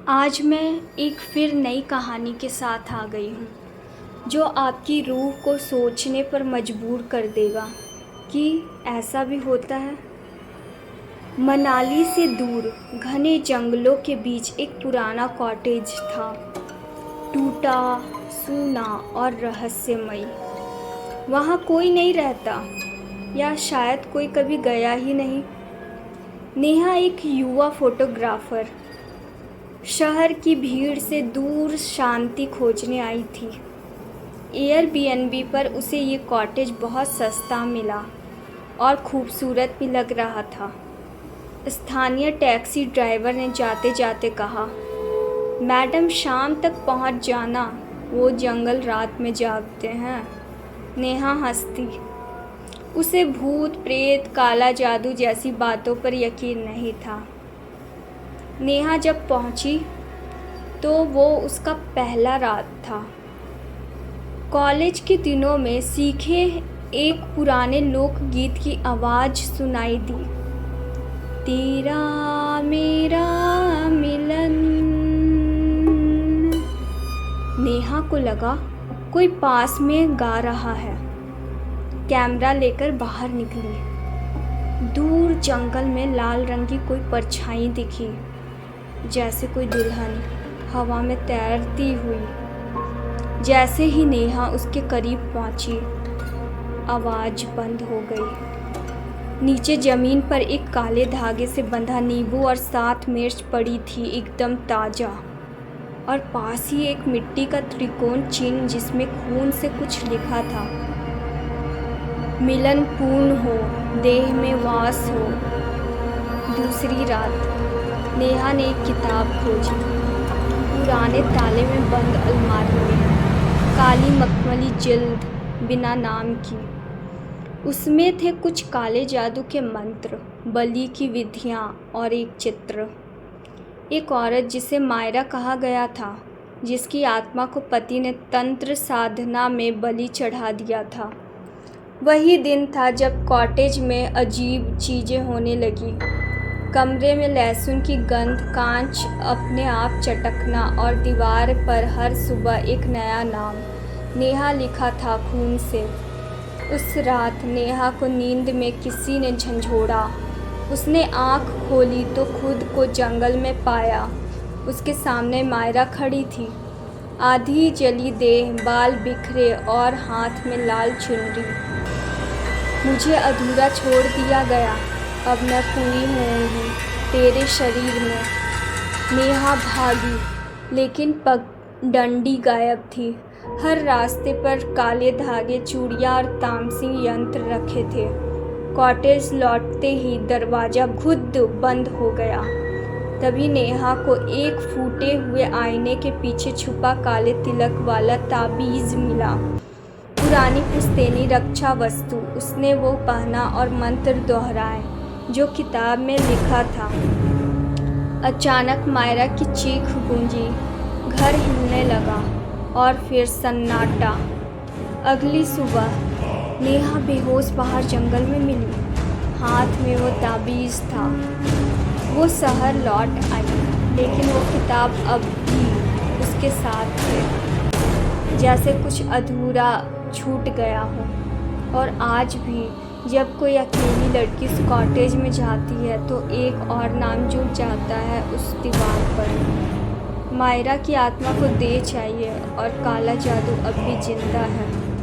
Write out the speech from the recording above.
आज मैं एक फिर नई कहानी के साथ आ गई हूँ जो आपकी रूह को सोचने पर मजबूर कर देगा कि ऐसा भी होता है। मनाली से दूर घने जंगलों के बीच एक पुराना कॉटेज था, टूटा, सूना और रहस्यमयी। वहाँ कोई नहीं रहता, या शायद कोई कभी गया ही नहीं। नेहा एक युवा फोटोग्राफर शहर की भीड़ से दूर शांति खोजने आई थी। एयरबीएनबी पर उसे ये कॉटेज बहुत सस्ता मिला और खूबसूरत भी लग रहा था। स्थानीय टैक्सी ड्राइवर ने जाते जाते कहा, मैडम शाम तक पहुंच जाना, वो जंगल रात में जागते हैं। नेहा हंसती। उसे भूत प्रेत, काला जादू जैसी बातों पर यकीन नहीं था। नेहा जब पहुंची तो वो उसका पहला रात था। कॉलेज के दिनों में सीखे एक पुराने लोकगीत की आवाज़ सुनाई दी, तेरा मेरा मिलन। नेहा को लगा कोई पास में गा रहा है। कैमरा लेकर बाहर निकली। दूर जंगल में लाल रंग की कोई परछाई दिखी, जैसे कोई दुल्हन हवा में तैरती हुई। जैसे ही नेहा उसके करीब पहुंची, आवाज़ बंद हो गई। नीचे ज़मीन पर एक काले धागे से बंधा नींबू और 7 मिर्च पड़ी थी, एकदम ताज़ा। और पास ही एक मिट्टी का त्रिकोण चिन्ह जिसमें खून से कुछ लिखा था, मिलन पूर्ण हो, देह में वास हो। दूसरी रात नेहा ने एक किताब खोजी, पुराने ताले में बंद अलमारी में, काली मखमली जिल्द, बिना नाम की। उसमें थे कुछ काले जादू के मंत्र, बलि की विधियाँ और एक चित्र। एक औरत जिसे मायरा कहा गया था, जिसकी आत्मा को पति ने तंत्र साधना में बलि चढ़ा दिया था। वही दिन था जब कॉटेज में अजीब चीज़ें होने लगी। कमरे में लहसुन की गंध, कांच अपने आप चटकना और दीवार पर हर सुबह एक नया नाम, नेहा लिखा था खून से। उस रात नेहा को नींद में किसी ने झंझोड़ा। उसने आँख खोली तो खुद को जंगल में पाया। उसके सामने मायरा खड़ी थी, आधी जली देह, बाल बिखरे और हाथ में लाल चुनरी। मुझे अधूरा छोड़ दिया गया, अब मैं पूरी होऊंगी तेरे शरीर में। नेहा भागी, लेकिन पगडंडी गायब थी। हर रास्ते पर काले धागे, चूड़ियाँ और तामसिंग यंत्र रखे थे। कॉटेज लौटते ही दरवाज़ा खुद बंद हो गया। तभी नेहा को एक फूटे हुए आईने के पीछे छुपा काले तिलक वाला ताबीज़ मिला, पुरानी पुश्तैनी रक्षा वस्तु। उसने वो पहना और मंत्र दोहराए जो किताब में लिखा था। अचानक मायरा की चीख गूंजी, घर हिलने लगा और फिर सन्नाटा। अगली सुबह नेहा बेहोश बाहर जंगल में मिली, हाथ में वो ताबीज़ था। वो शहर लौट आई, लेकिन वो किताब अब भी उसके साथ है, जैसे कुछ अधूरा छूट गया हो। और आज भी जब कोई अकेली लड़की उस कॉटेज में जाती है तो एक और नाम जुड़ जाता है उस दीवार पर। मायरा की आत्मा को देह चाहिए और काला जादू अब भी जिंदा है।